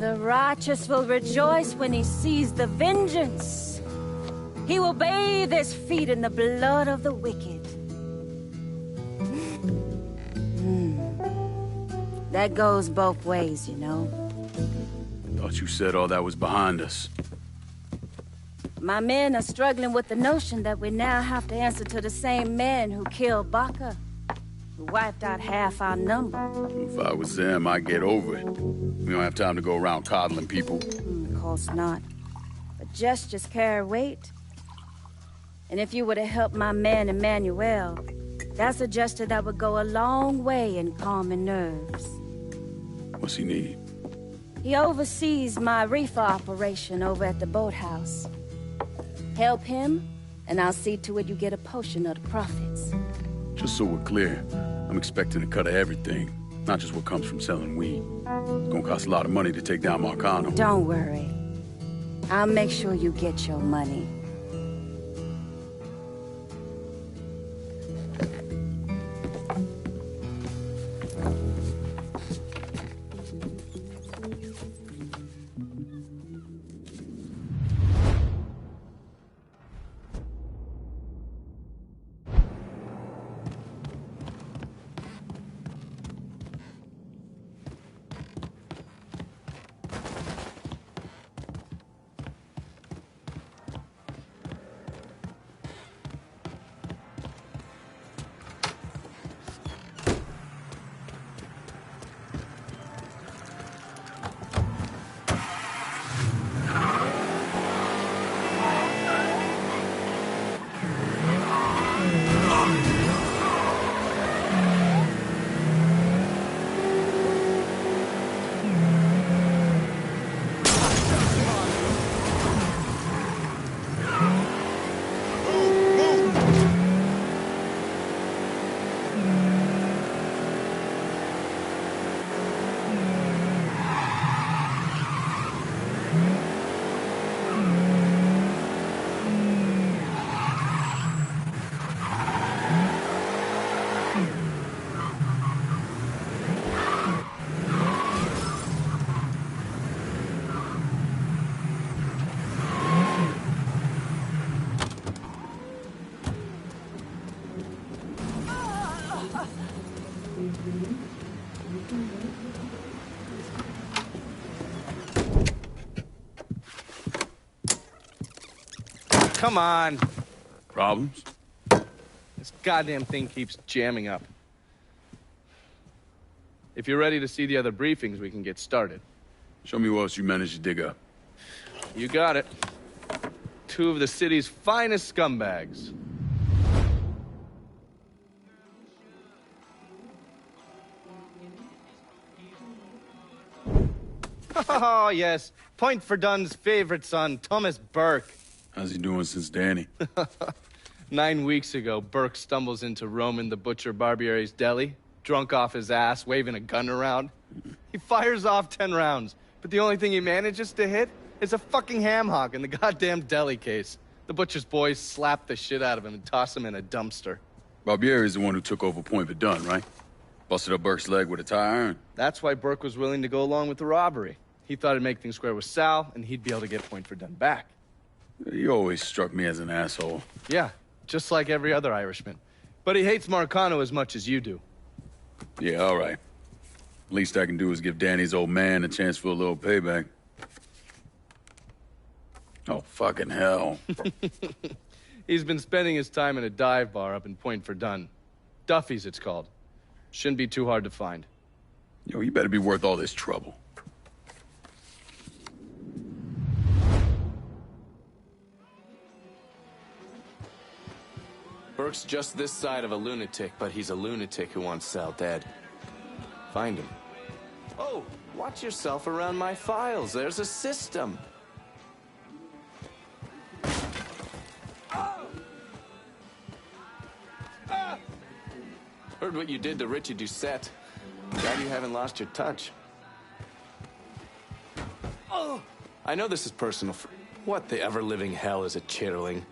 The righteous will rejoice when he sees the vengeance. He will bathe his feet in the blood of the wicked. That goes both ways, you know. Thought you said all that was behind us. My men are struggling with the notion that we now have to answer to the same men who killed Baka, who wiped out half our number. If I was them, I'd get over it. We don't have time to go around coddling people. Of course not. But gestures carry weight. And if you were to help my man Emmanuel, that's a gesture that would go a long way in calming nerves. What's he need? He oversees my reefer operation over at the boathouse. Help him, and I'll see to it you get a portion of the profits. Just so we're clear, I'm expecting a cut of everything, not just what comes from selling weed. It's gonna cost a lot of money to take down Marcano. Don't worry. I'll make sure you get your money. Come on. Problems? This goddamn thing keeps jamming up. If you're ready to see the other briefings, we can get started. Show me what else you managed to dig up. You got it. 2 of the city's finest scumbags. Oh, yes. Point for Dunn's favorite son, Thomas Burke. How's he doing since Danny? 9 weeks ago, Burke stumbles into Roman the Butcher Barbiere's deli, drunk off his ass, waving a gun around. He fires off 10 rounds, but the only thing he manages to hit is a fucking ham hock in the goddamn deli case. The butcher's boys slap the shit out of him and toss him in a dumpster. Barbieri is the one who took over Point Verdun, right? Busted up Burke's leg with a tire iron. That's why Burke was willing to go along with the robbery. He thought it'd make things square with Sal, and he'd be able to get Point Verdun back. He always struck me as an asshole. Yeah, just like every other Irishman. But he hates Marcano as much as you do. Yeah, all right. Least I can do is give Danny's old man a chance for a little payback. Oh, fucking hell. He's been spending his time in a dive bar up in Point Verdun. Duffy's, it's called. Shouldn't be too hard to find. Yo, you better be worth all this trouble. Burke's just this side of a lunatic, but he's a lunatic who wants Sal dead. Find him. Oh, watch yourself around my files. There's a system. Heard what you did to Richie Doucette. Glad you haven't lost your touch. Oh! I know this is personal for... What the ever-living hell is a chitterling?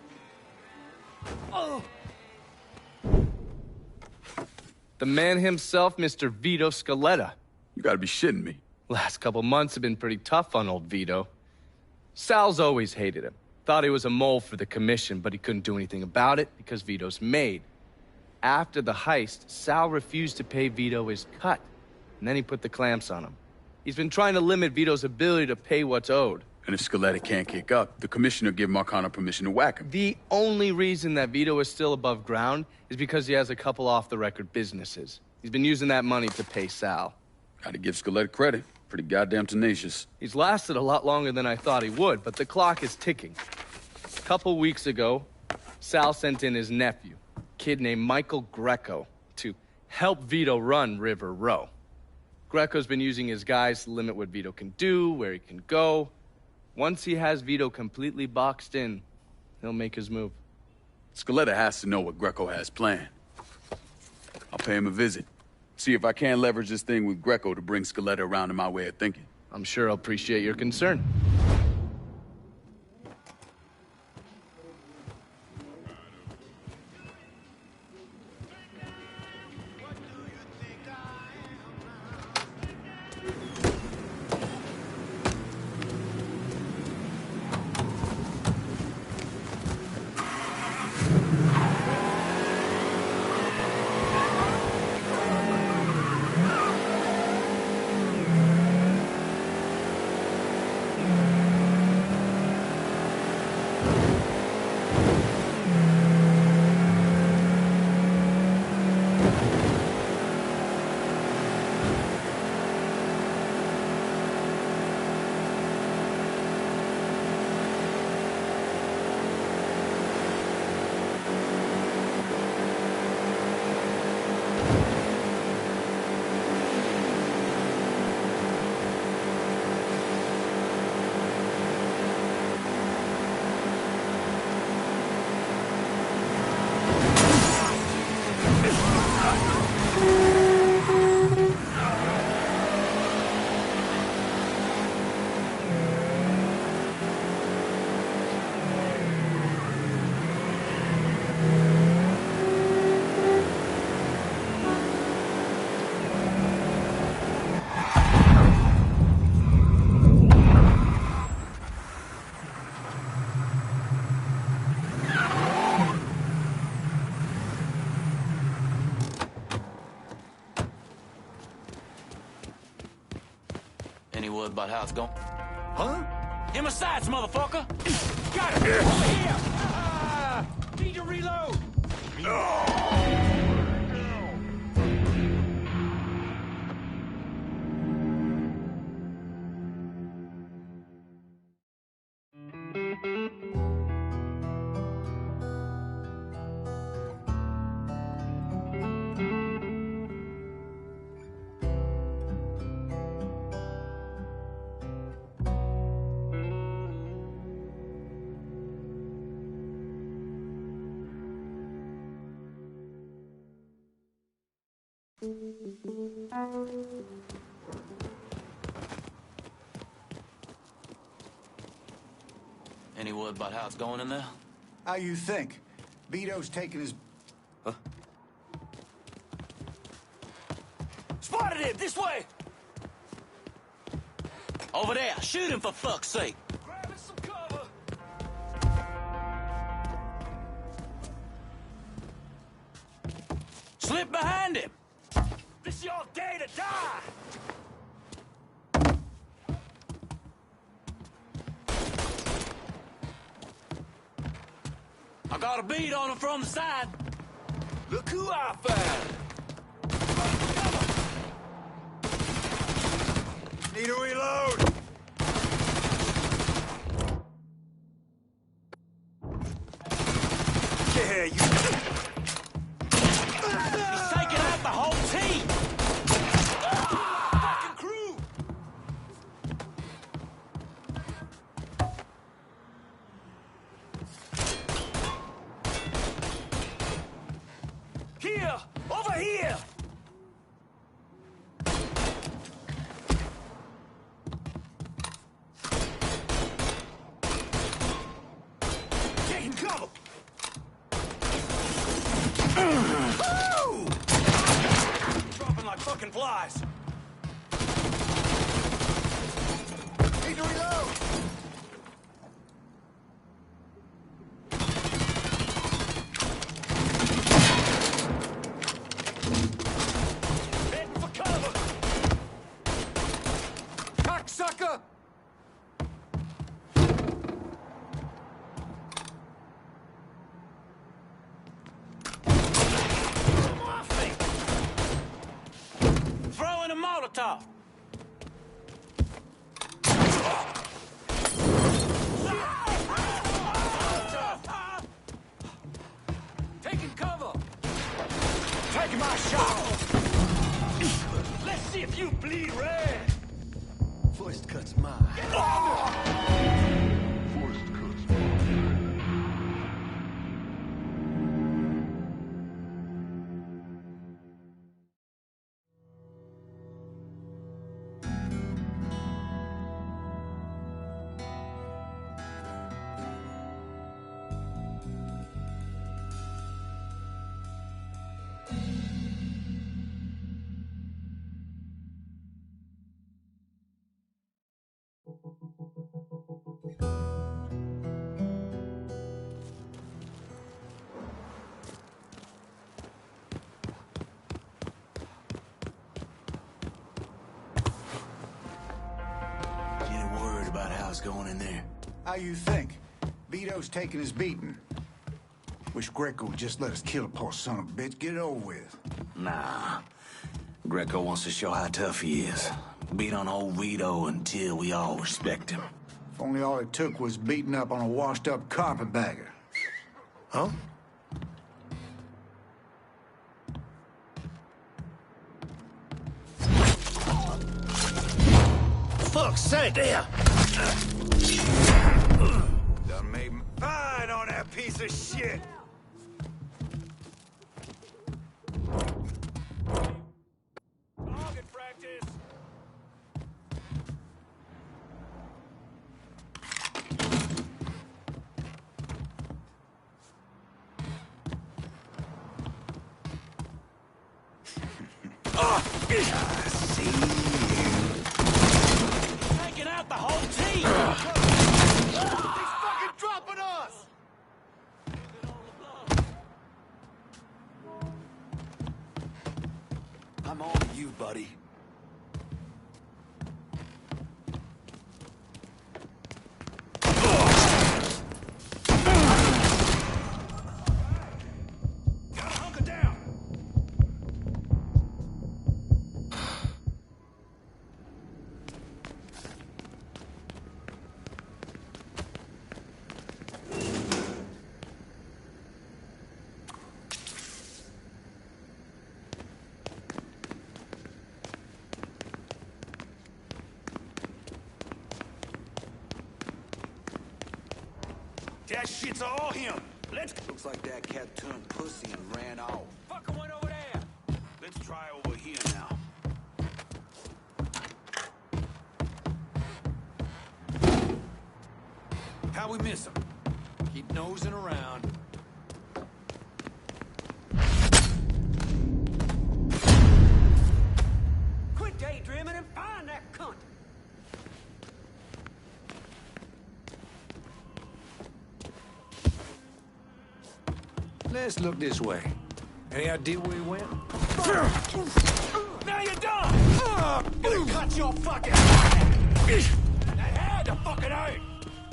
Oh! The man himself, Mr. Vito Scaletta. You gotta be shitting me. Last couple months have been pretty tough on old Vito. Sal's always hated him. Thought he was a mole for the commission, but he couldn't do anything about it because Vito's made. After the heist, Sal refused to pay Vito his cut, and then he put the clamps on him. He's been trying to limit Vito's ability to pay what's owed. And if Scaletta can't kick up, the commissioner give Marcano permission to whack him. The only reason that Vito is still above ground is because he has a couple off-the-record businesses. He's been using that money to pay Sal. Gotta give Scaletta credit. Pretty goddamn tenacious. He's lasted a lot longer than I thought he would, but the clock is ticking. A couple weeks ago, Sal sent in his nephew, a kid named Michael Greco, to help Vito run River Row. Greco's been using his guys to limit what Vito can do, where he can go. Once he has Vito completely boxed in, he'll make his move. Scaletta has to know what Greco has planned. I'll pay him a visit. See if I can't leverage this thing with Greco to bring Scaletta around to my way of thinking. I'm sure he'll appreciate your concern. Any word about how it's going? Huh? In my sights, motherfucker! Got it! Over here! Need to reload! Any word about how it's going in there? How you think? Vito's taking his... Huh? Spotted him! This way! Over there! Shoot him for fuck's sake! Grabbing some cover! Slip behind him! This your day to die! I got a bead on him from the side. Look who I found! Need to reload! Yeah, you... He's taking out the whole team! Fucking crew! Here! Over here! Taking cover! Dropping like fucking flies! sucker! Throw in a Molotov. Taking cover. Take my shot! Let's see if you bleed red. First cut's mine. Going in there. How you think? Vito's taking his beating. Wish Greco would just let us kill the poor son of a bitch. Get it over with. Nah. Greco wants to show how tough he is. Beat on old Vito until we all respect him. If only all it took was beating up on a washed-up carpetbagger. Huh? Fuck's sake, there! Done made me fine on that piece of shit. Target practice. I see you. Taking out the whole team. He's fucking dropping us! I'm on to you, buddy. Gotta hunker down. That shit's all him. Let's... Looks like that cat turned pussy and ran off. Fucker went over there. Let's try over here now. How we miss him? Keep nosing around. Quit daydreaming and find that cunt. Let's look this way. Any idea where he went? Now you're done! Gonna cut your fucking head! That had to fucking hurt!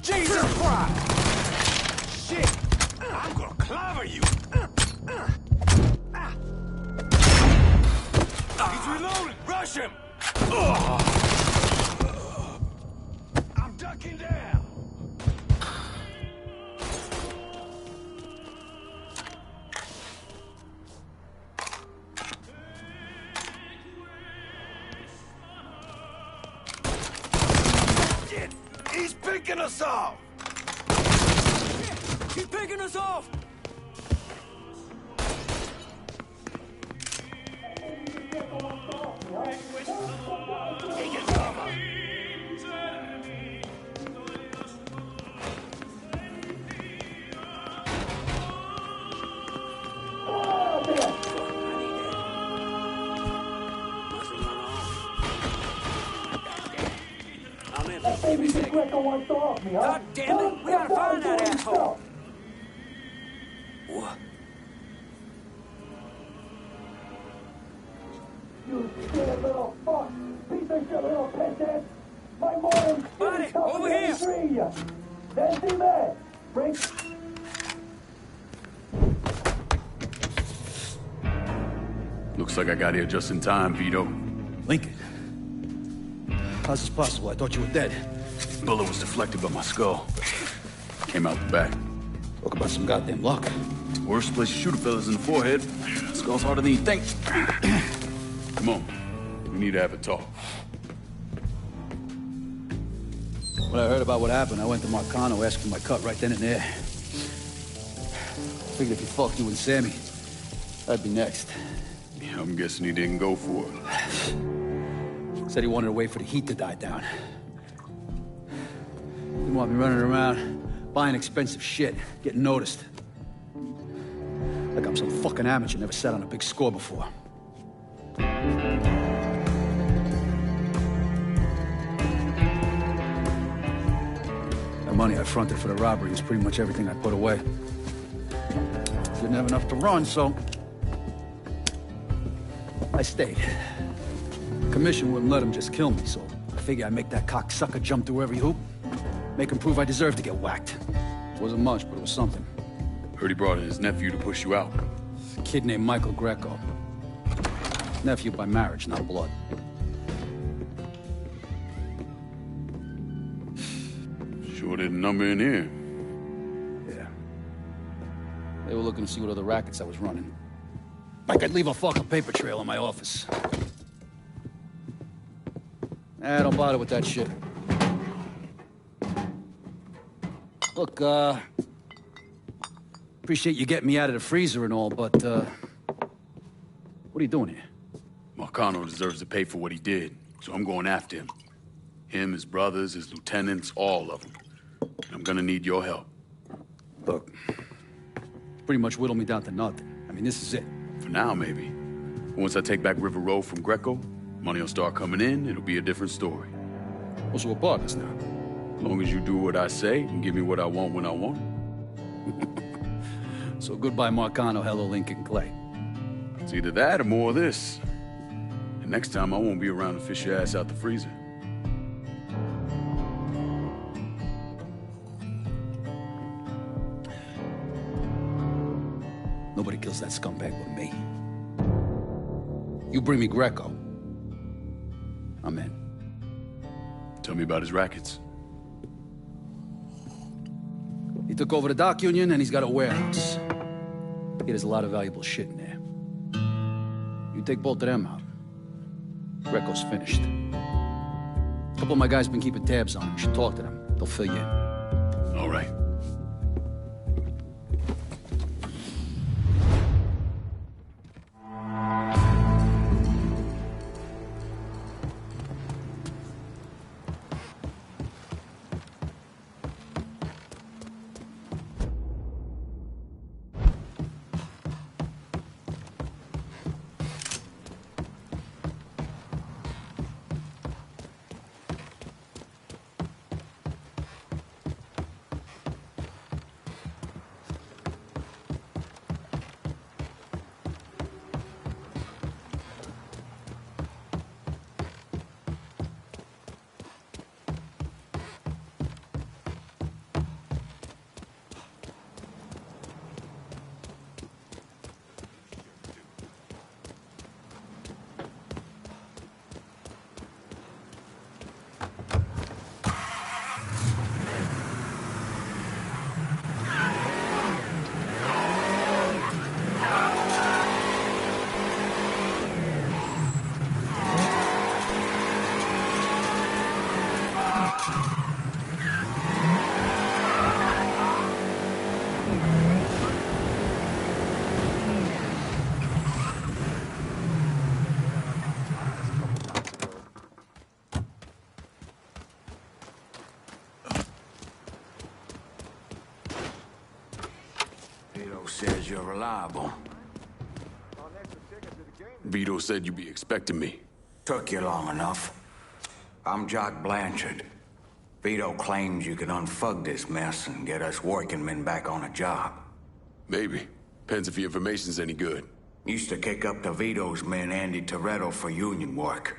Jesus Christ! Shit! I'm gonna clobber you! He's reloading! Rush him! I'm ducking down! He's picking us off! He's picking us off! Taking cover! God damn it! We gotta find that asshole! What? You scared little fuck! Piece of shit, little pisshead! Buddy, over here! Looks like I got here just in time, Vito. Lincoln. How's this possible? I thought you were dead. Bullet was deflected by my skull. Came out the back. Talk about some goddamn luck. Worst place to shoot a fella's in the forehead. Skull's harder than you think. Come on. We need to have a talk. When I heard about what happened, I went to Marcano asking my cut right then and there. Figured if he fucked you and Sammy, I'd be next. Yeah, I'm guessing he didn't go for it. Said he wanted to wait for the heat to die down. Didn't want me running around, buying expensive shit, getting noticed. Like I'm some fucking amateur, never sat on a big score before. The money I fronted for the robbery was pretty much everything I put away. Didn't have enough to run, so I stayed. Commission wouldn't let him just kill me, so I figured I'd make that cocksucker jump through every hoop. Make him prove I deserve to get whacked. Wasn't much, but it was something. Heard he brought in his nephew to push you out. A kid named Michael Greco. Nephew by marriage, not blood. Sure didn't number in here. Yeah. They were looking to see what other rackets I was running. Like I'd leave a fucking paper trail in my office. Don't bother with that shit. Look, appreciate you getting me out of the freezer and all, but, what are you doing here? Marcano deserves to pay for what he did, so I'm going after him. Him, his brothers, his lieutenants, all of them. I'm gonna need your help. Look, pretty much whittled me down to nothing. I mean, this is it. For now, maybe. Once I take back River Road from Greco, money will start coming in, it'll be a different story. Well, so we're partners now. As long as you do what I say and give me what I want when I want it. So goodbye, Marcano, hello, Lincoln Clay. It's either that or more of this. And next time, I won't be around to fish your ass out the freezer. Nobody kills that scumbag but me. You bring me Greco, I'm in. Tell me about his rackets. He took over the dock union and he's got a warehouse. He has a lot of valuable shit in there. You take both of them out, Greco's finished. A couple of my guys been keeping tabs on him. You should talk to them. They'll fill you in. All right. Says you're reliable. Vito said you'd be expecting me. Took you long enough. I'm Jock Blanchard. Vito claims you can unfug this mess and get us working men back on a job. Maybe. Depends if the information's any good. Used to kick up to Vito's men Andy Toretto for union work.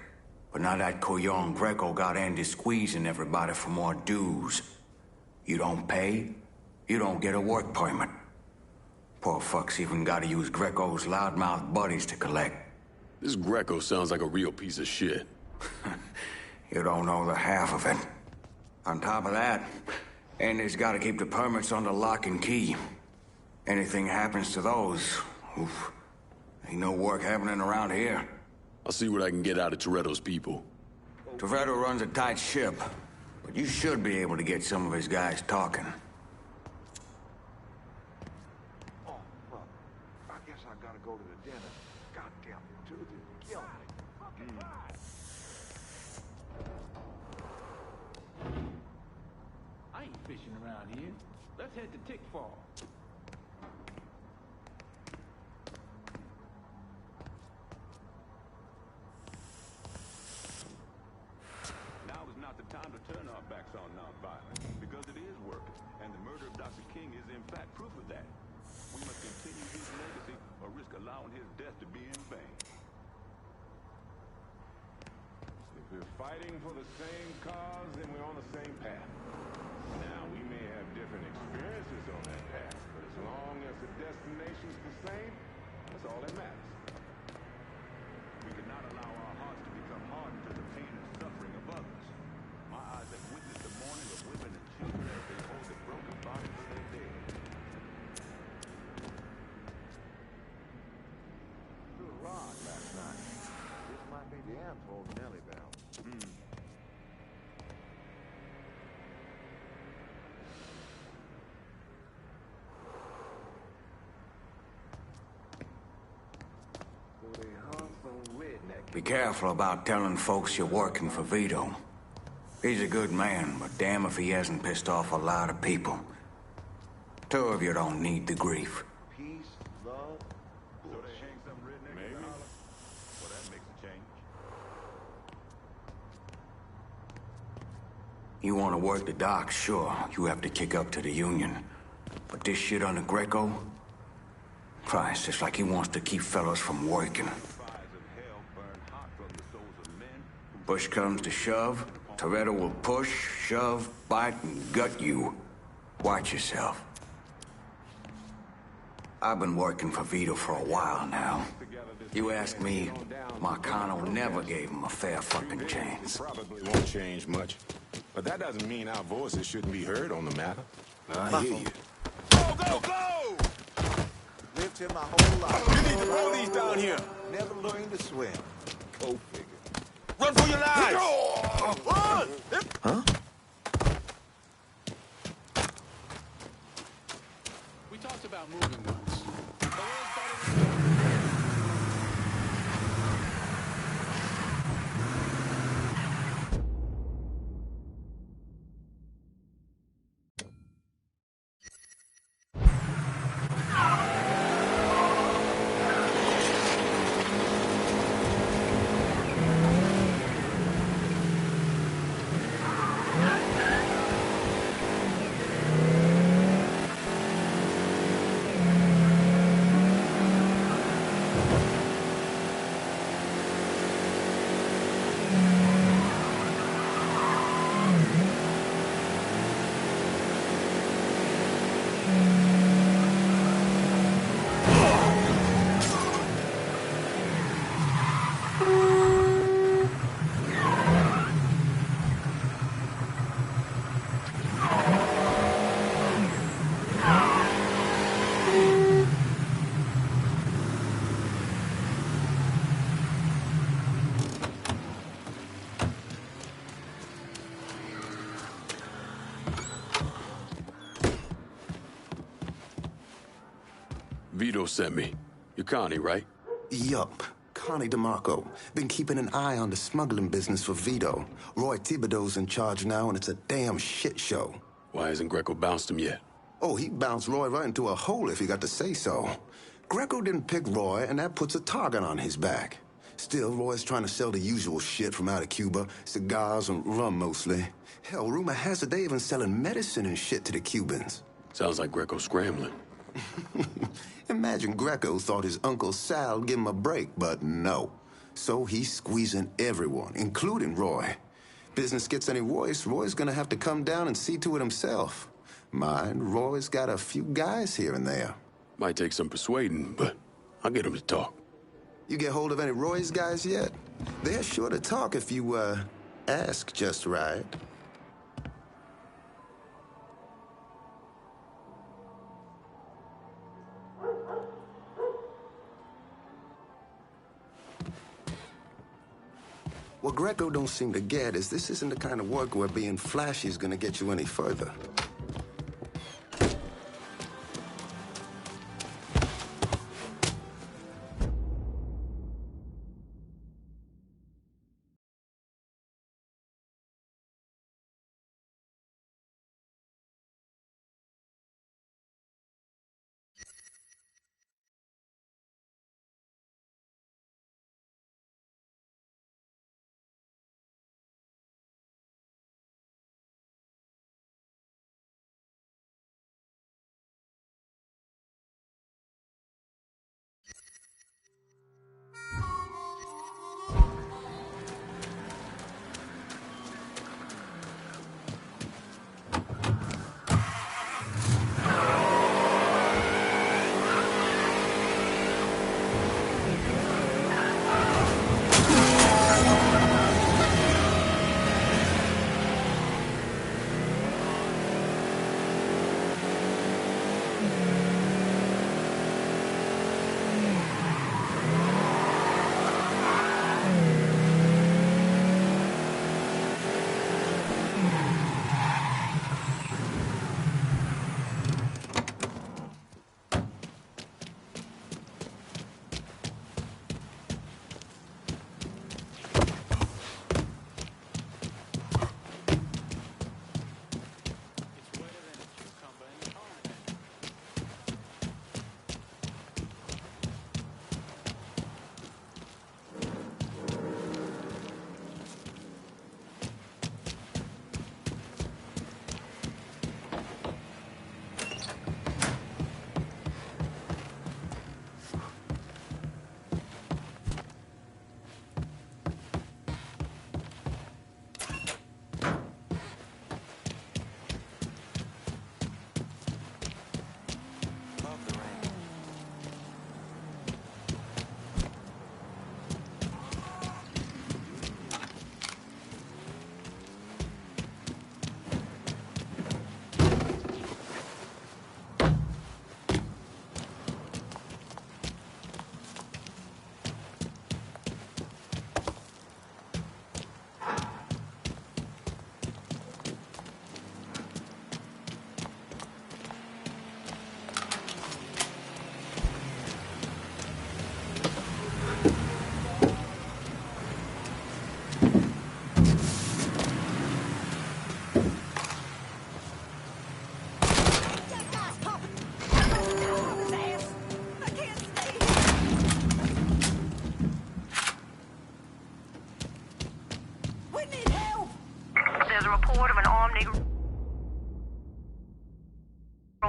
But now that Couillon Greco got Andy squeezing everybody for more dues. You don't pay, you don't get a work permit. Poor fuck's even gotta use Greco's loudmouth buddies to collect. This Greco sounds like a real piece of shit. You don't know the half of it. On top of that, Andy's gotta keep the permits under lock and key. Anything happens to those, oof, ain't no work happening around here. I'll see what I can get out of Toretto's people. Toretto runs a tight ship, but you should be able to get some of his guys talking. Oh, fuck. I guess I gotta go to the dinner. Goddamn, dude, you kill me. I ain't fishing around here. Let's head to Tickfall. Now is not the time to turn our backs on nonviolence, because it is working, and the murder of Dr. King is in fact proof of that. We must continue his legacy or risk allowing his death to be in vain. If we're fighting for the same cause, then we're on the same path. Now, we may have different experiences on that path, but as long as the destination's the same, that's all that matters. We cannot allow our hearts to become hardened to the pain and suffering of others. My eyes have witnessed the mourning of women and children as they hold the broken bodies of their dead. Threw a rod last night. This might be the amp holding Nellie down. Be careful about telling folks you're working for Vito. He's a good man, but damn if he hasn't pissed off a lot of people. Two of you don't need the grief. Peace, love. So they hang some redneck in the holler? Well, that makes a change. You want to work the docks, sure. You have to kick up to the union. But this shit under Greco? Christ, it's like he wants to keep fellas from working. Push comes to shove, Toretto will push, shove, bite, and gut you. Watch yourself. I've been working for Vito for a while now. You ask me, Marcano never gave him a fair fucking chance. Probably won't change much. But that doesn't mean our voices shouldn't be heard on the matter. I hear you. Go, go, go! Lived here my whole life. You need to roll these down here. Never learned to swim. Go figure. Run for your lives! Run! Huh? We talked about moving once. Vito sent me. You're Connie, right? Yup. Connie DeMarco. Been keeping an eye on the smuggling business for Vito. Roy Thibodeau's in charge now, and it's a damn shit show. Why hasn't Greco bounced him yet? Oh, he bounced Roy right into a hole if he got to say so. Greco didn't pick Roy, and that puts a target on his back. Still, Roy's trying to sell the usual shit from out of Cuba. Cigars and rum, mostly. Hell, rumor has it they even selling medicine and shit to the Cubans. Sounds like Greco's scrambling. Imagine Greco thought his Uncle Sal'd give him a break, but no. So he's squeezing everyone, including Roy. Business gets any worse, Roy's gonna have to come down and see to it himself. Mind, Roy's got a few guys here and there. Might take some persuading, but I'll get him to talk. You get hold of any Roy's guys yet? They're sure to talk if you, ask just right. What Greco don't seem to get is this isn't the kind of work where being flashy is gonna get you any further.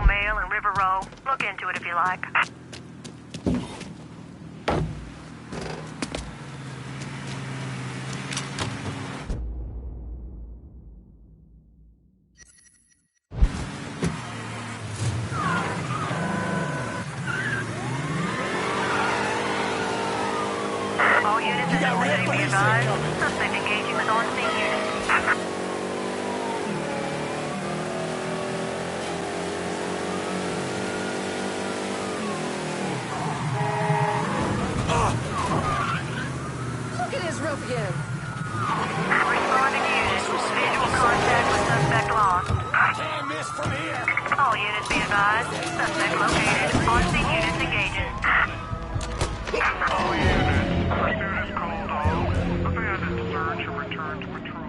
Mail in River Row. Look into it if you like. All units in the city be advised. Suspect engaging with on-scene units. Look at his rope again. Responding unit. Visual contact with suspect lost. Can't miss from here. All units be advised. Suspect located. On-scene units engaging. All units, pursuit is called off. Abandon search and return to patrol.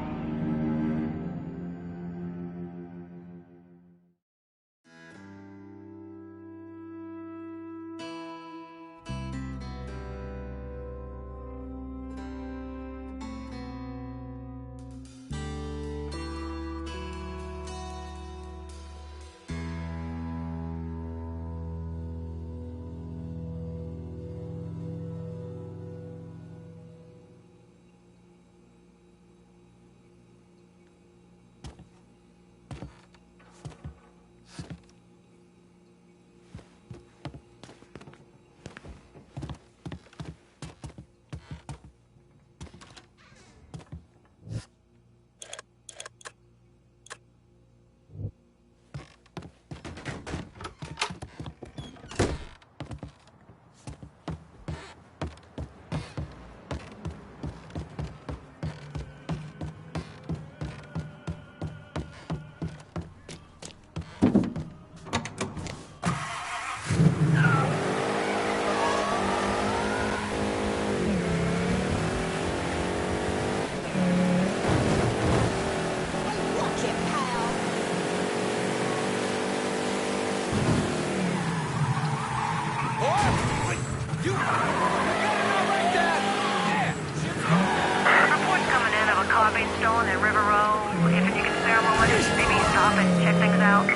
off and check things out.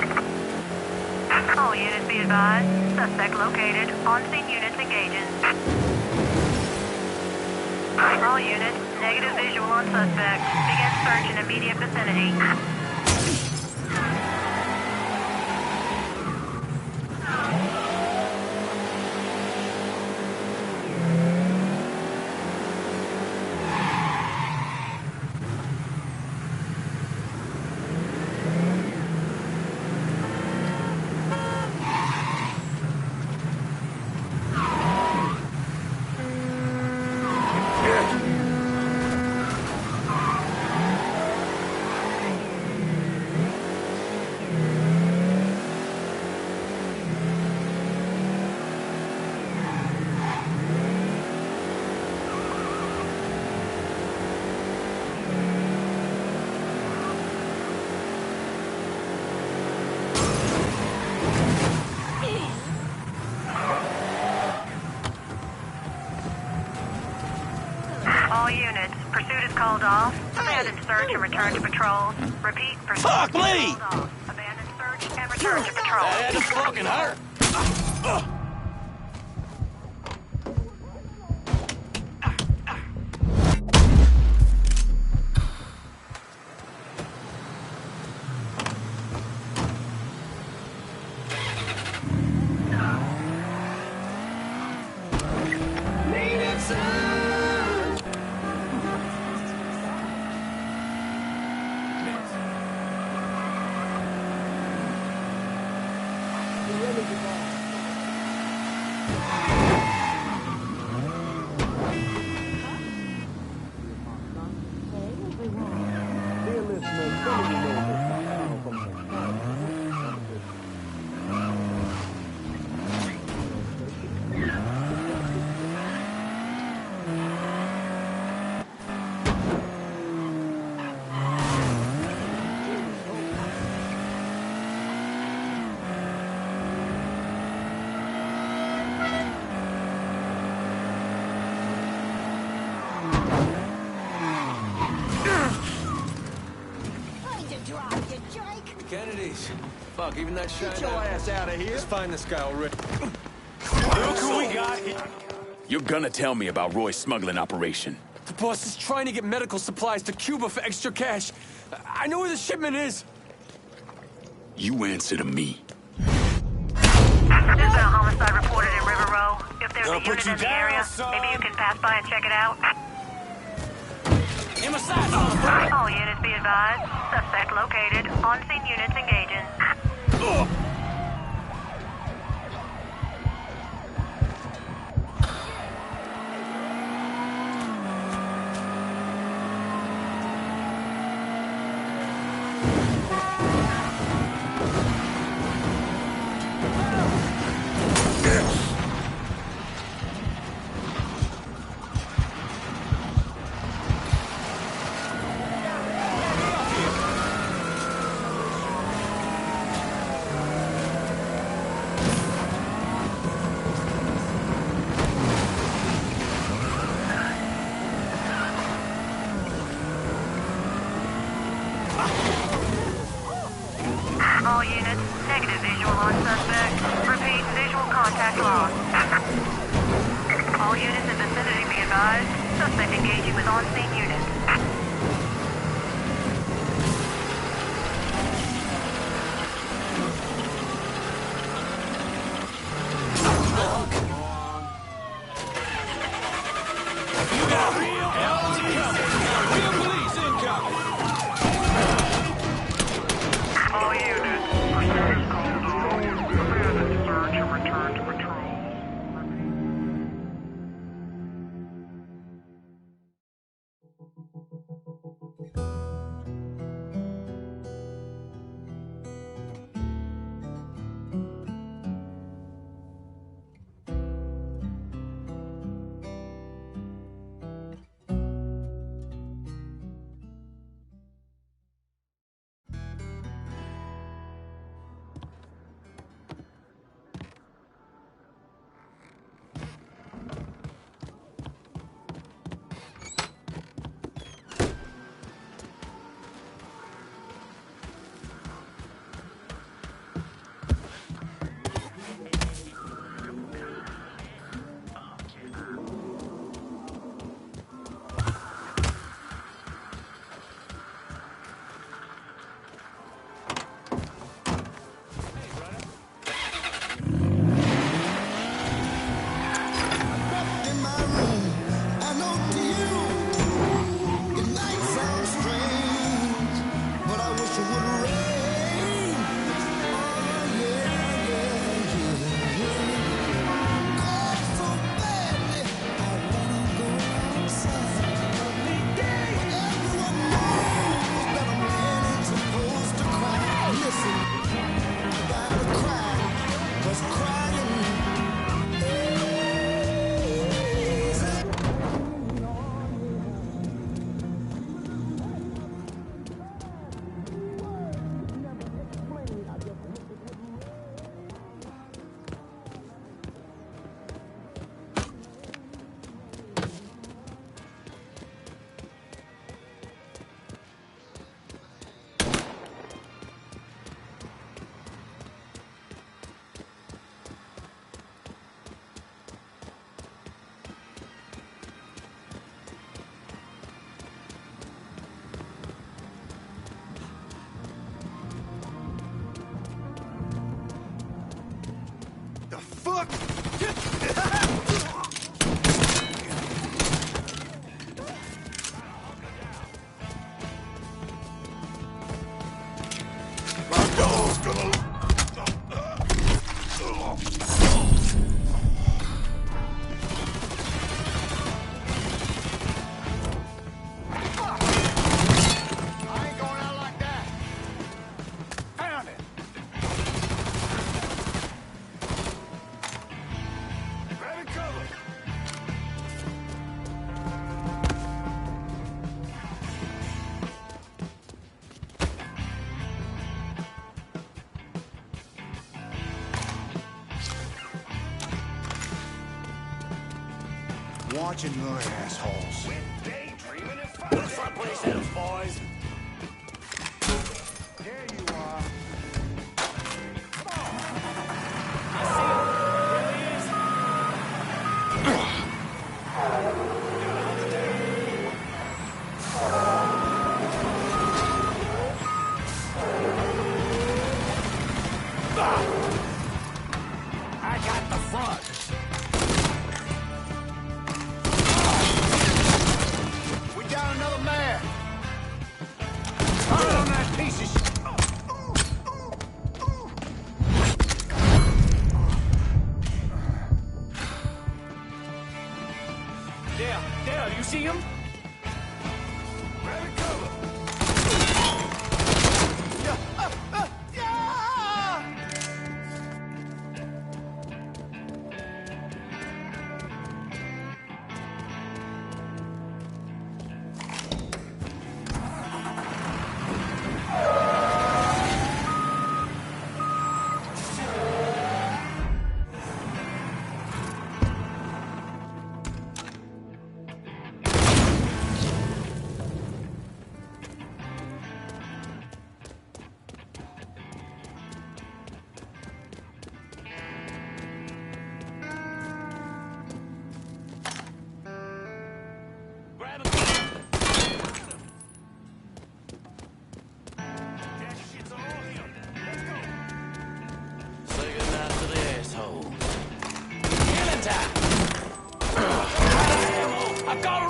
All units be advised. Suspect located. On-scene units engaging. All units, negative visual on suspect. Begin search in immediate vicinity. All units, pursuit is called off. Abandon search and return to patrol. Repeat, pursuit Fuck me! called off. Abandon search and return to patrol. That had to fucking hurt. Kennedys. Fuck, even that shine. Get your ass out of here. Let's find this guy already. Look who we got here. You're gonna tell me about Roy's smuggling operation. The boss is trying to get medical supplies to Cuba for extra cash. I know where the shipment is. You answer to me. There's been a homicide reported in River Row. If there's a Gonna unit put you in the down, area, son. maybe you can pass by and check it out. In my sights, motherfucker. All units be advised. Suspect located. On-scene units engaging. All units, negative visual on suspect. Repeat, visual contact lost. All units in vicinity be advised. Suspect engaging with on-scene units. You got real hell incoming. Real police incoming. All units, pursuit is called off. Abandon search and return to patrol. Watching your assholes. Looks like place headers, boys. There you are. I see him. There he is. I got the front. We got another man. Turn on that piece of shit. There, you see him? Grab cover. Say goodnight to the asshole. Killing time! I've got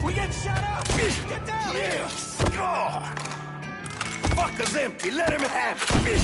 We get shot up! Get down here! Fucker's empty. Let him have it.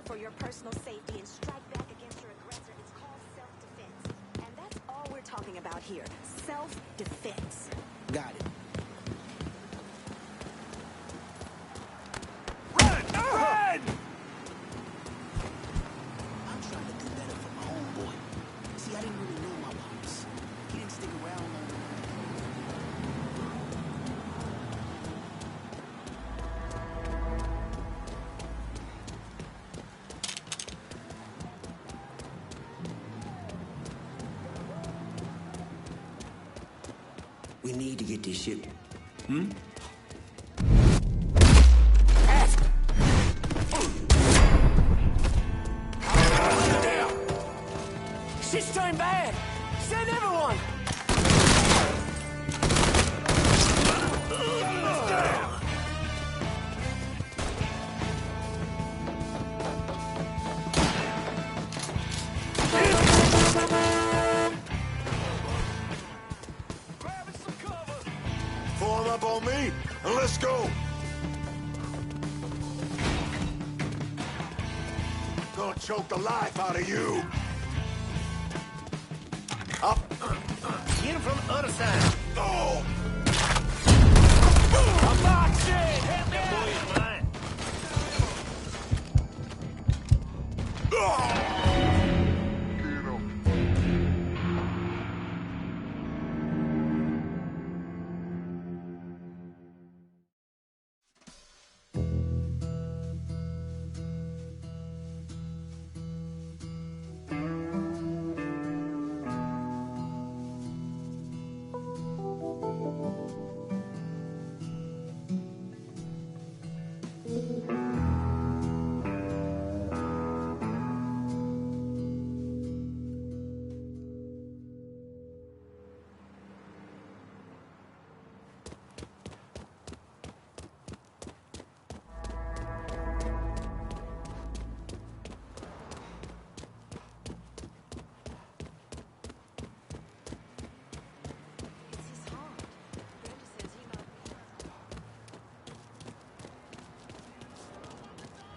For your personal safety and strike back against your aggressor, it's called self-defense. And that's all we're talking about here. Self-defense. Got it. Run! Run! I'm trying to do better for my homeboy. See, I didn't really know my pops. He didn't stick around long enough. We need to get this ship. Ask! Down! Shit's turned bad! Send everyone! Let's go! Gonna choke the life out of you! Up! Get him from the other side. Oh! I'm boxed in! Help me out! That boy is mine.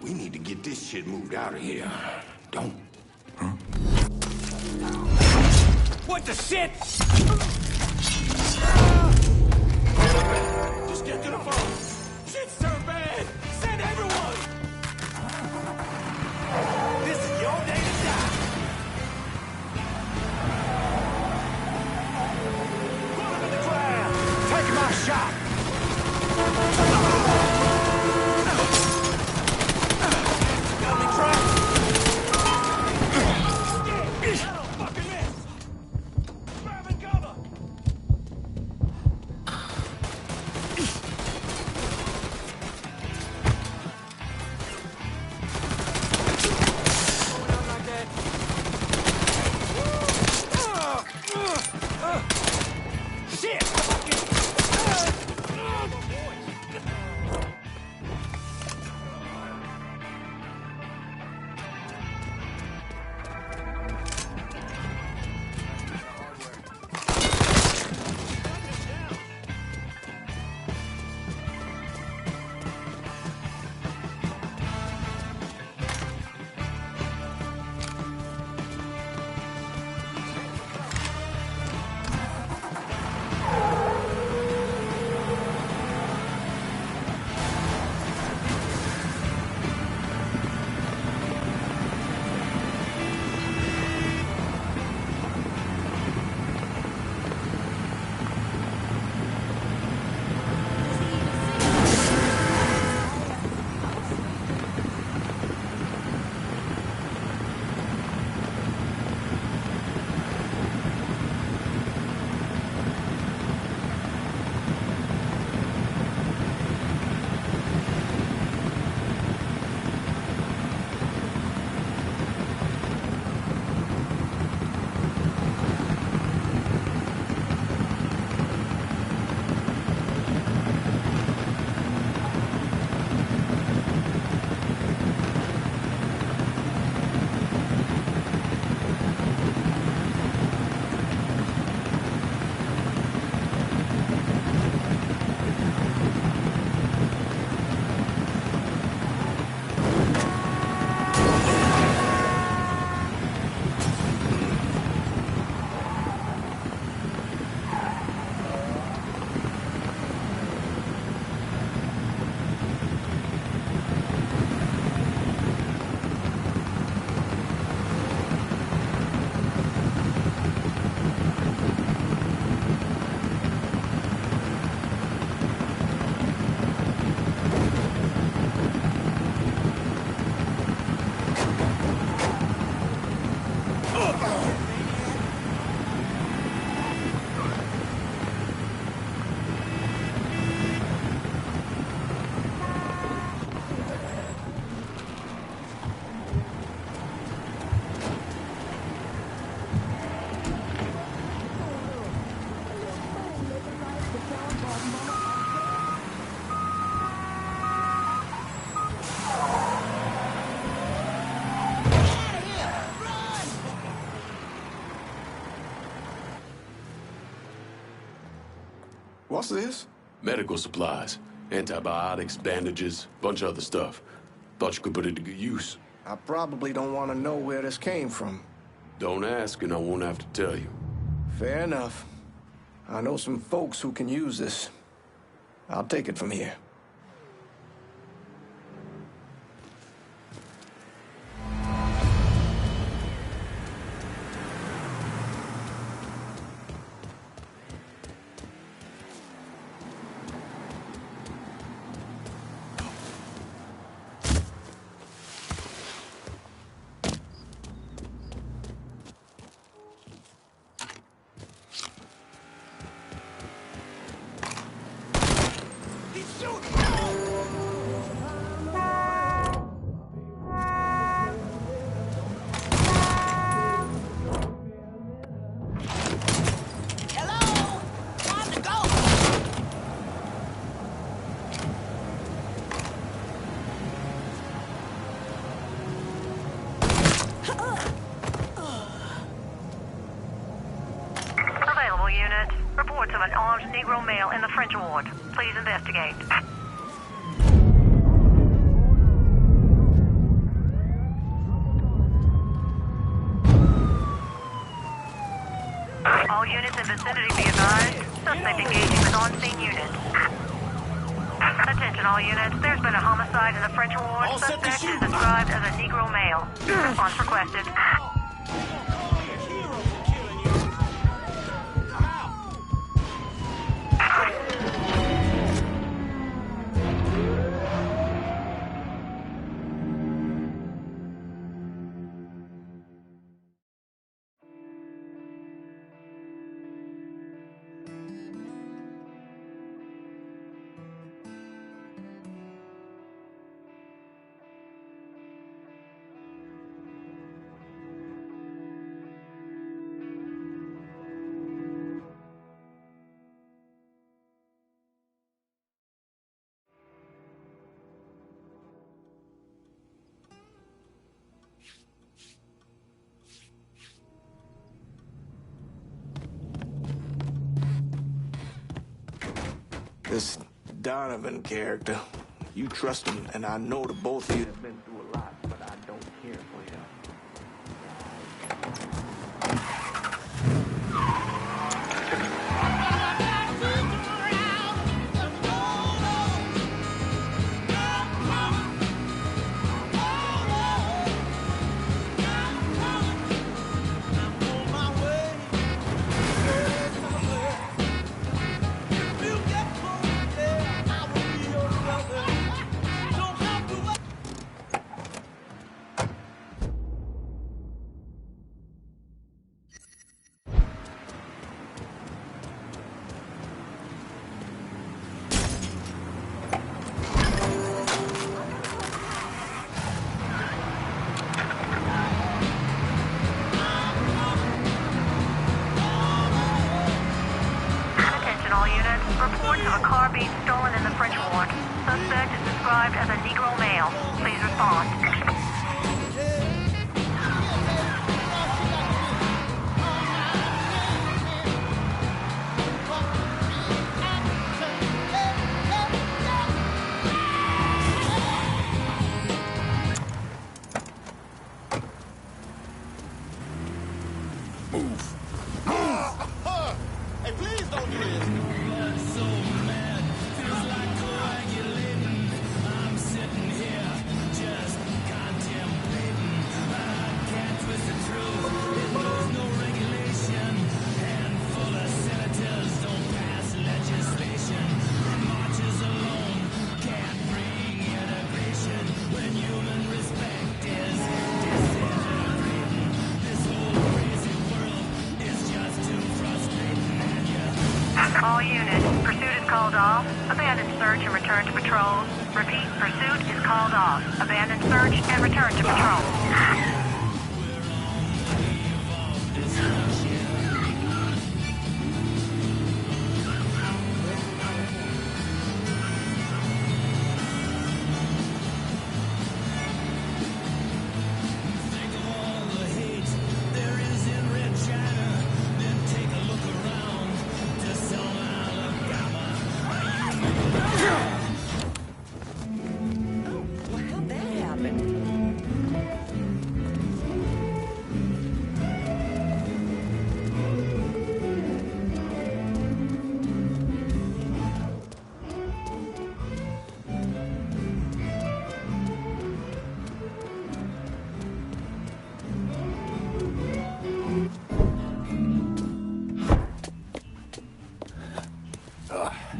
We need to get this shit moved out of here. Don't. Huh? What the shit? Just get to the phone. Shit's turned bad. Send everyone. This is your day to die. Put him in the ground. Take my shot. Got me trapped. I don't fucking miss. Grab and cover. Going out like that. Shit! What's this? Medical supplies. Antibiotics, bandages, bunch of other stuff. Thought you could put it to good use. I probably don't want to know where this came from. Don't ask, and I won't have to tell you. Fair enough. I know some folks who can use this. I'll take it from here. Reports of an armed Negro male in the French ward. Please investigate. All units in vicinity be advised. Suspect engaging with on-scene units. Attention all units. There's been a homicide in the French ward. Suspect is described as a Negro male. Response requested. This Donovan character, you trust him, and I know the both of you have been through a lot, but I don't care for him. Reports of a car being stolen in the French ward. Suspect is described as a Negro male. Please respond. Hey, please don't do this. All units, pursuit is called off. Abandon search and return to patrol. Repeat, pursuit is called off. Abandon search and return to patrol.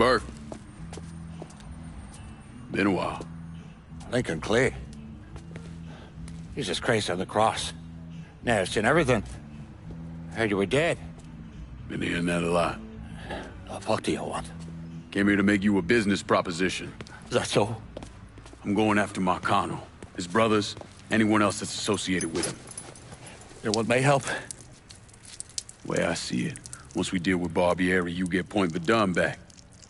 Burke. Been a while. Lincoln Clay. Jesus Christ on the cross. Now I've seen everything. Heard you were dead. Been hearing that a lot. The fuck do you want? Came here to make you a business proposition. Is that so? I'm going after Marcano, his brothers, anyone else that's associated with him. You want my help? Way I see it, once we deal with Barbieri, you get Point Verdun back.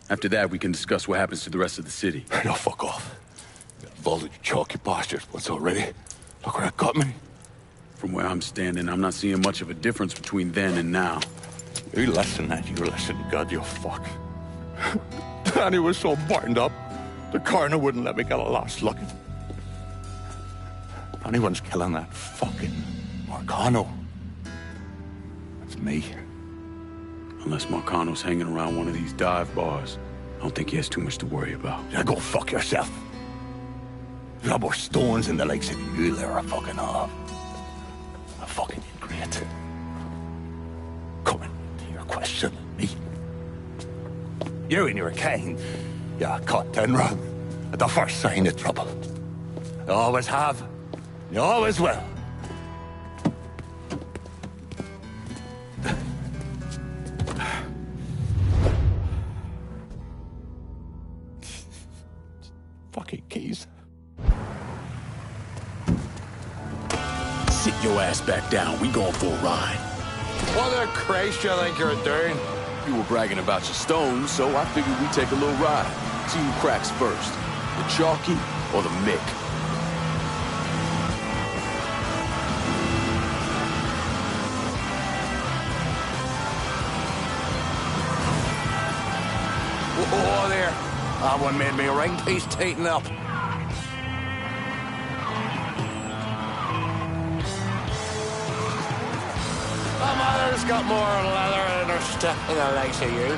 After that, we can discuss what happens to the rest of the city. No, fuck off. Bullet chalky bastards once already. Look where that got me. From where I'm standing, I'm not seeing much of a difference between then and now. You listen, that you listen, God, you fuck. Danny was so burned up, the coroner wouldn't let me get a last look. If anyone's killing that fucking Marcano, that's me. Unless Marcano's hanging around one of these dive bars, I don't think he has too much to worry about. Yeah, go fuck yourself. You got more stones in the likes of you there are fucking off. A fucking ingrate. Coming to your question, me. You and your kind, you caught 10 wrong at the first sign of trouble. You always have, you always will. Fucking keys. Sit your ass back down. We going for a ride. What the Christ you think you're doing? You were bragging about your stones, so I figured we'd take a little ride. See who cracks first. The Chalky or the Mick. Oh, there. That one made me ring piece tighten up. My mother's got more leather in her stick than the likes of you.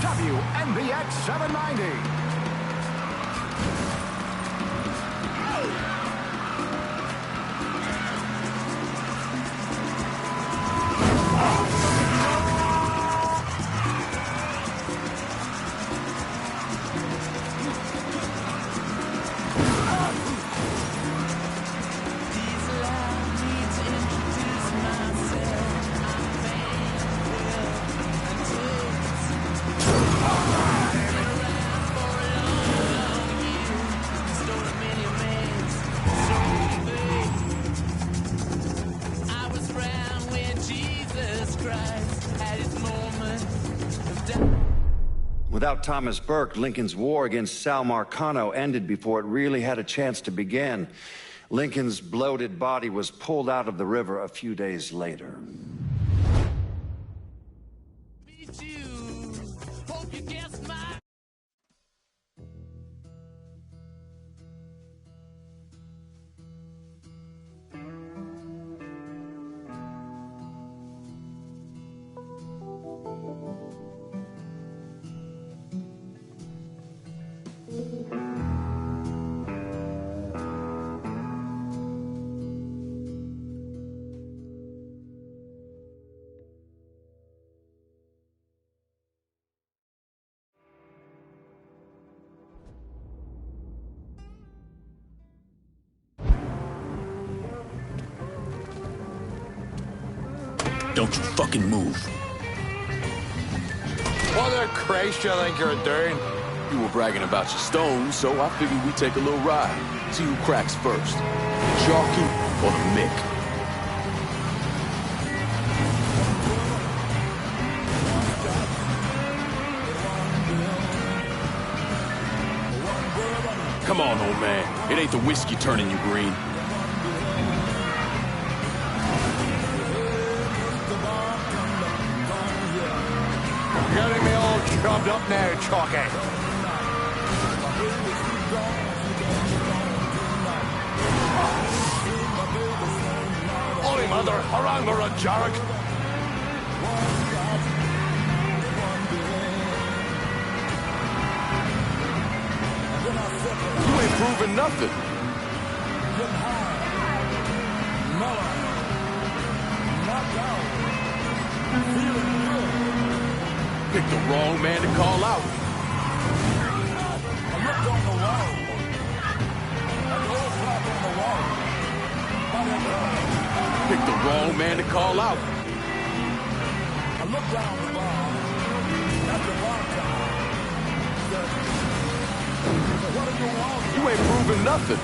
WNBX 790. Without Thomas Burke, Lincoln's war against Sal Marcano ended before it really had a chance to begin. Lincoln's bloated body was pulled out of the river a few days later. Don't you fucking move. What the Christ you think you're doing? You were bragging about your stones, so I figured we'd take a little ride. See who cracks first. The Chalky or the Mick. Come on, old man. It ain't the whiskey turning you green. Getting me all chopped up now, Chalky. Holy mother, around the run, Jarek. You ain't proving nothing. Picked the wrong man to call out. Picked the wrong man to call out. You ain't proving nothing.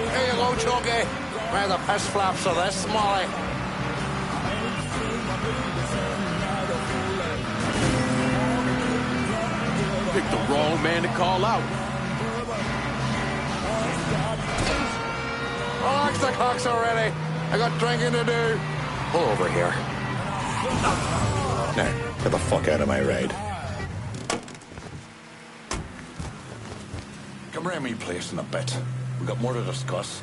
Here you go, Chalky. Where the piss flaps of this, Molly? Picked the wrong man to call out. Relax the cocks already. I got drinking to do. Pull over here. Now, get the fuck out of my ride. Come round me place in a bit. We've got more to discuss.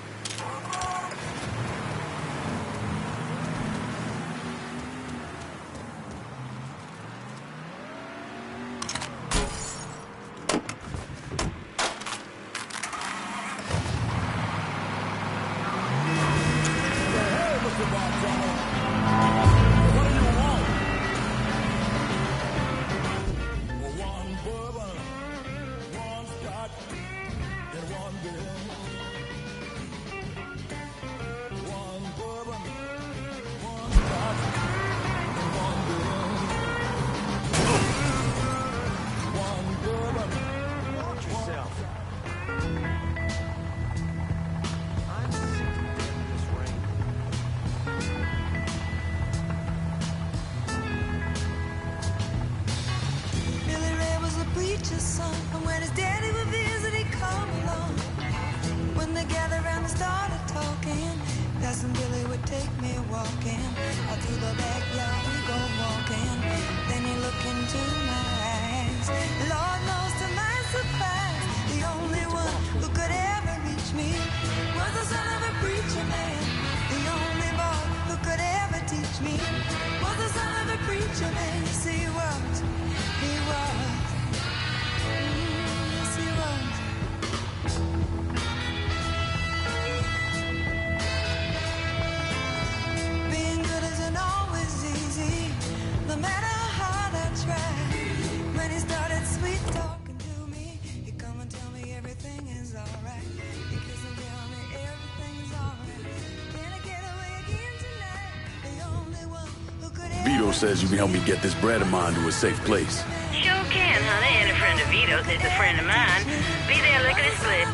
Vito says you can help me get this bread of mine to a safe place. Sure can, honey. And a friend of Vito's is a friend of mine. Be there lickety-split.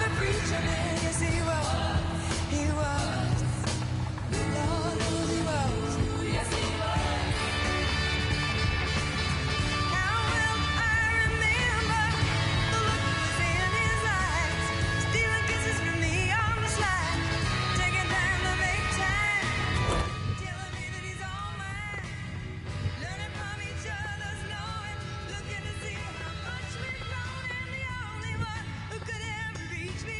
Reach me.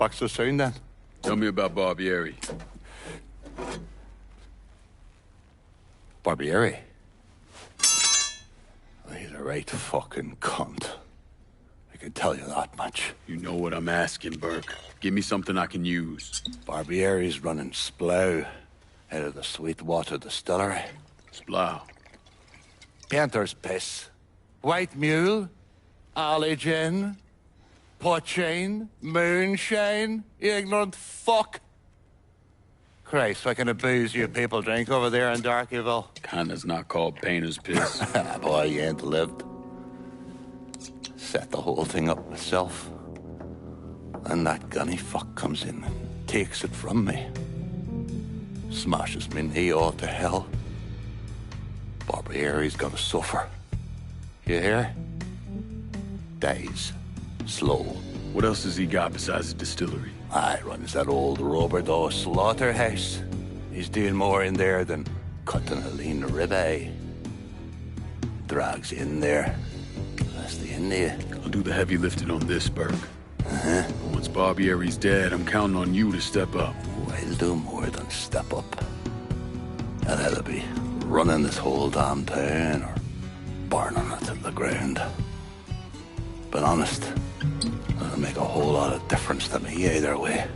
Back so soon, then? Tell me about Barbieri. Barbieri? He's a right fucking cunt. I can tell you that much. You know what I'm asking, Burke. Give me something I can use. Barbieri's running Splow out of the Sweetwater Distillery. Splow? Painter's piss. White mule. Alley gin. Poachine. Moonshine. You ignorant fuck. Christ, what kind of booze you people drink over there in Darkyville? Kinda's not called painter's piss. Boy, you ain't lived. Set the whole thing up myself. And that gunny fuck comes in and takes it from me. Smashes me knee all to hell. Barbieri's gonna suffer. You hear? Dies. Slow. What else has he got besides the distillery? Runs that old Robert O. slaughterhouse. He's doing more in there than cutting a lean ribeye. Drags in there. That's the end of you. I'll do the heavy lifting on this, Burke. Uh-huh. Once Barbieri's dead, I'm counting on you to step up. I'll do more than step up. I'll either be running this whole damn town or burning it to the ground. But honest, it'll make a whole lot of difference to me either way.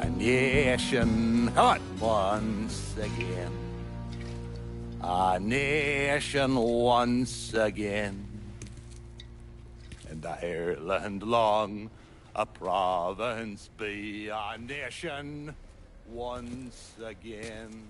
A nation, come on, once again. A nation once again. And Ireland long, a province be a nation once again.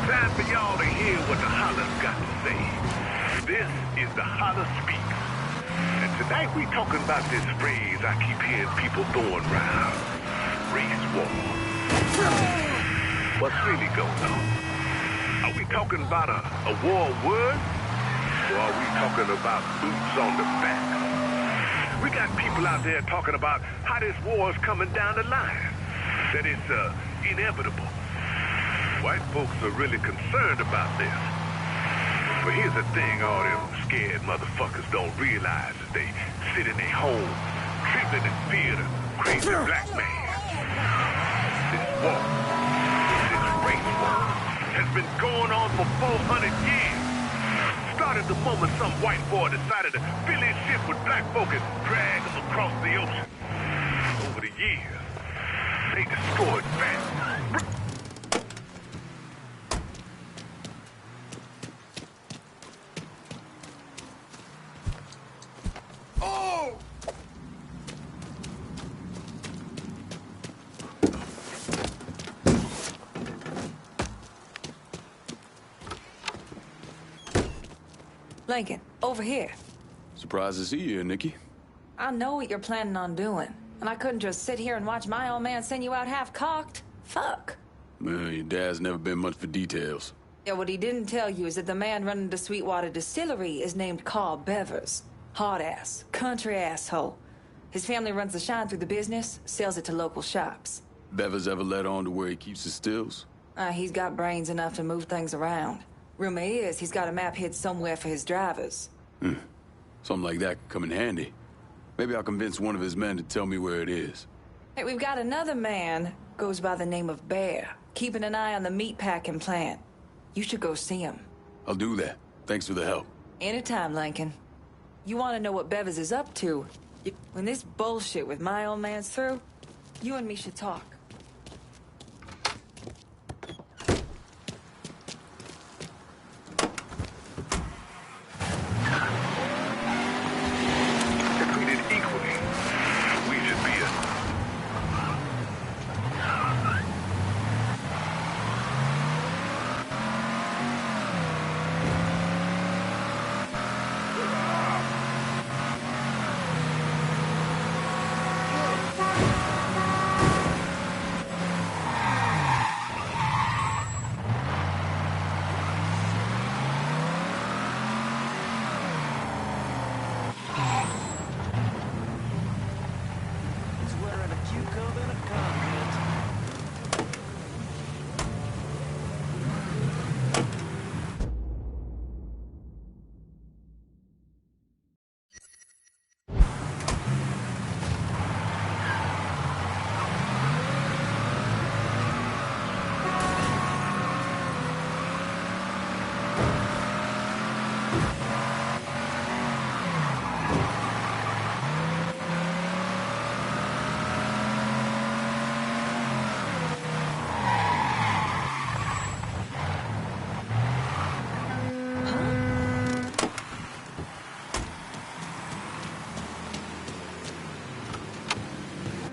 Time for y'all to hear what the Holler's got to say. This is the Holler Speaks. And tonight we talking about this phrase I keep hearing people throwing around. Race war. What's really going on? Are we talking about a war of words? Or are we talking about boots on the back? We got people out there talking about how this war is coming down the line. That it's inevitable. White folks are really concerned about this. But here's the thing all them scared motherfuckers don't realize is they sit in their home, trembling in fear of crazy black man. This war, this race war, has been going on for 400 years. Started the moment some white boy decided to fill his ship with black folk and drag them across the ocean. Over the years, they destroyed families. Lincoln, over here. Surprised to see you here, Nikki. I know what you're planning on doing, and I couldn't just sit here and watch my old man send you out half-cocked. Fuck. Well, your dad's never been much for details. Yeah, what he didn't tell you is that the man running the Sweetwater Distillery is named Carl Bevers. Hard-ass, country asshole. His family runs the shine through the business, sells it to local shops. Bevers ever let on to where he keeps his stills? He's got brains enough to move things around. Rumor is he's got a map hid somewhere for his drivers. Something like that could come in handy. Maybe I'll convince one of his men to tell me where it is. Hey, we've got another man, goes by the name of Bear, keeping an eye on the meatpacking plant. You should go see him. I'll do that. Thanks for the help. Anytime, Lincoln. You want to know what Bevers is up to? When this bullshit with my old man's through, you and me should talk. Treated equally. We should be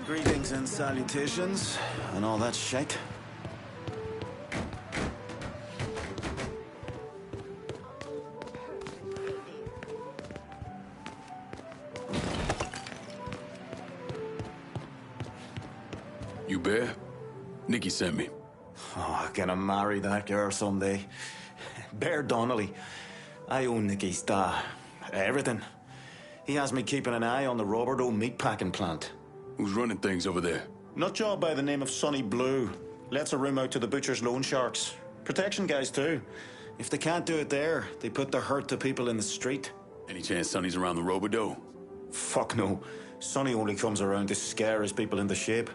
Greetings and salutations, and all that shit. You Bear? Nikki sent me. Oh, gonna marry that girl someday. Bear Donnelly. I own Nicky's everything. He has me keeping an eye on the Roberto meatpacking plant. Who's running things over there? Nutjob by the name of Sonny Blue. Lets a room out to the butcher's loan sharks. Protection guys too. If they can't do it there, they put the hurt to people in the street. Any chance Sonny's around the Roberto? Fuck no. Sonny only comes around to scare his people into shape.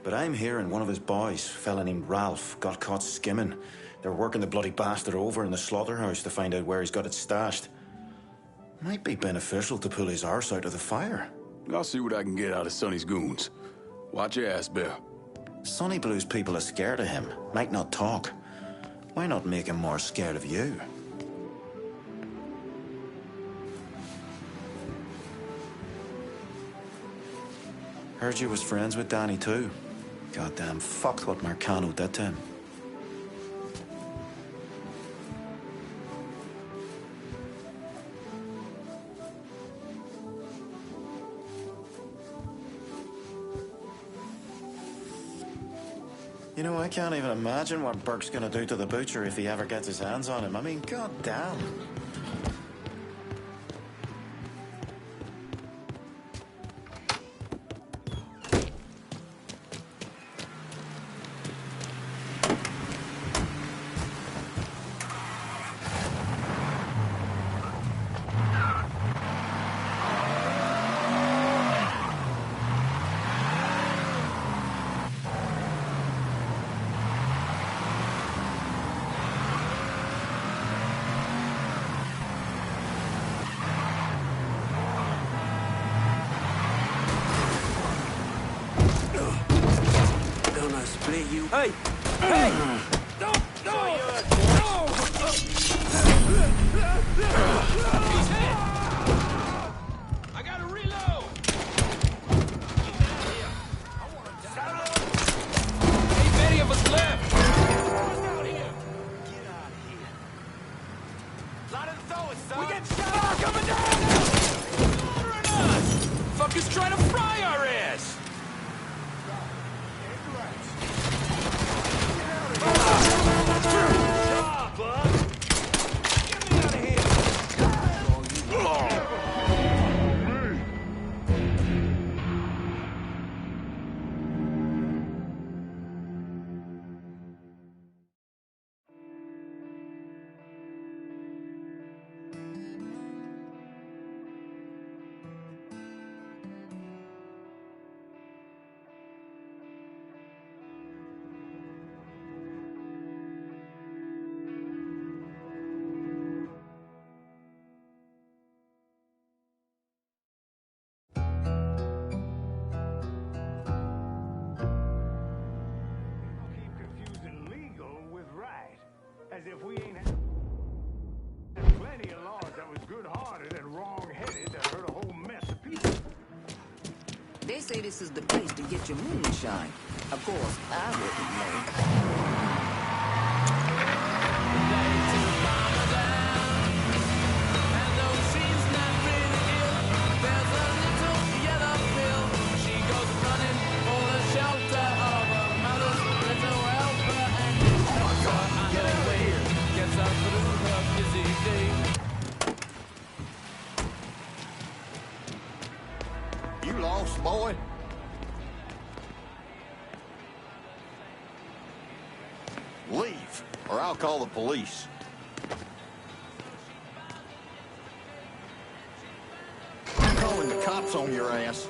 But I'm hearing one of his boys, a fella named Ralph, got caught skimming. They're working the bloody bastard over in the slaughterhouse to find out where he's got it stashed. Might be beneficial to pull his arse out of the fire. I'll see what I can get out of Sonny's goons. Watch your ass, Bear. Sonny Blue's people are scared of him. Might not talk. Why not make him more scared of you? Heard you was friends with Danny too. Goddamn fucked what Marcano did to him. You know, I can't even imagine what Burke's gonna do to the butcher if he ever gets his hands on him. I mean, goddamn. Hey! Hey! Don't! No! No! He's hit! I gotta reload! Ain't many of us left! Out here! Get out of here! Lot of throw it, son! We get shot! Coming down! Slaughtering us! Fuckers trying to fry our ass! As if we ain't had plenty of laws that was good-hearted and wrong-headed that hurt a whole mess of people. They say this is the place to get your moonshine. Of course, I wouldn't know. You lost, boy? Leave, or I'll call the police. I'm calling the cops on your ass.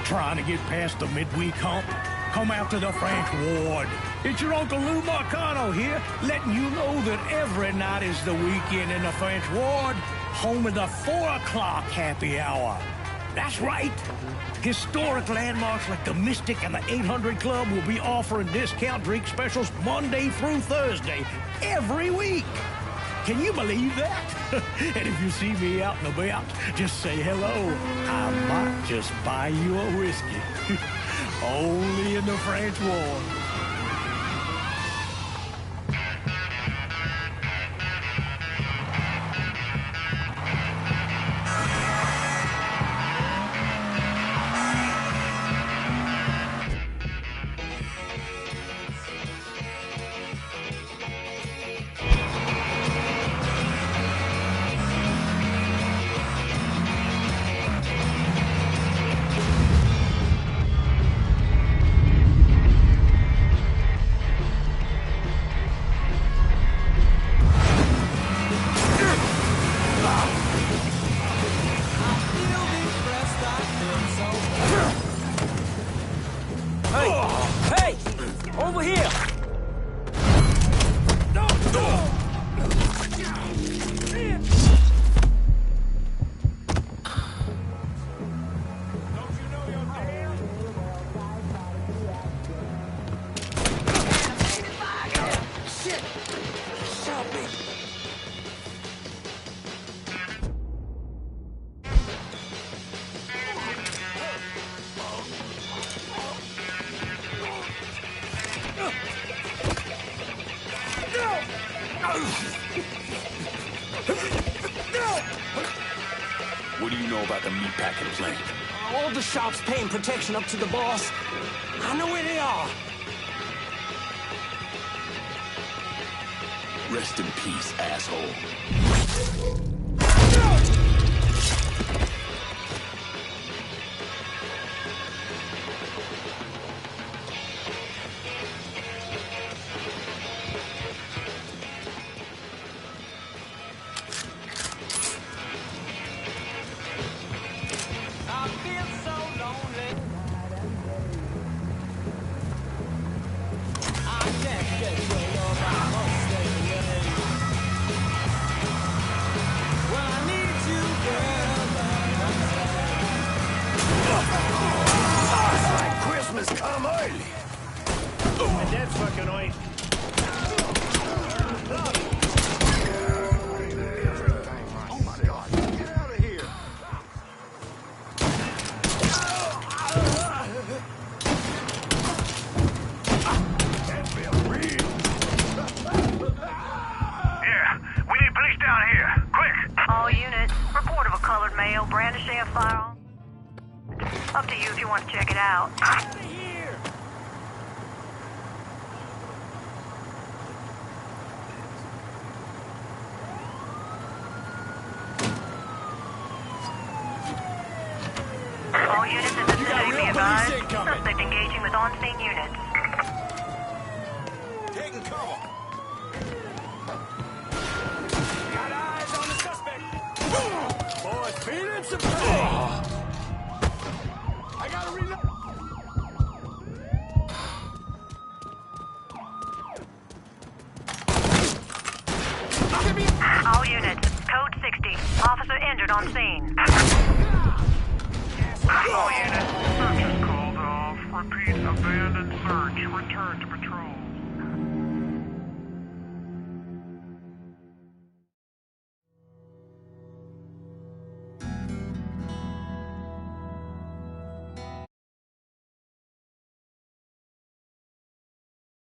Trying to get past the midweek hump? Come out to the French Ward. It's your Uncle Lou Marcano here, letting you know that every night is the weekend in the French Ward, home of the 4 o'clock happy hour. That's right. Historic landmarks like the Mystic and the 800 Club will be offering discount drink specials Monday through Thursday, every week. Can you believe that? And if you see me out and about, just say hello. I might just buy you a whiskey. Only in the French Ward. Hey! Over here! Shit! Shot me! What do you know about the meatpacking plant? All the shops paying protection up to the boss. I know where they are. Rest in peace, asshole. I feel so lonely. I can't get your love, I must stay away. Well, I need you, girl, It's like Christmas come early. and that's fucking annoying. Oh my God, get out of here. That feels real. Yeah, we need police down here. Quick! All units, report of a colored male brandishing a firearm. Up to you if you want to check it out. All units in the vicinity be advised. Suspect engaging with on-scene units. Taking cover. Got eyes on the suspect. Boy, feeling some pain. I gotta reload. All units, code 60. Officer injured on scene. All units, search is called off. Repeat, abandoned search. Return to patrol.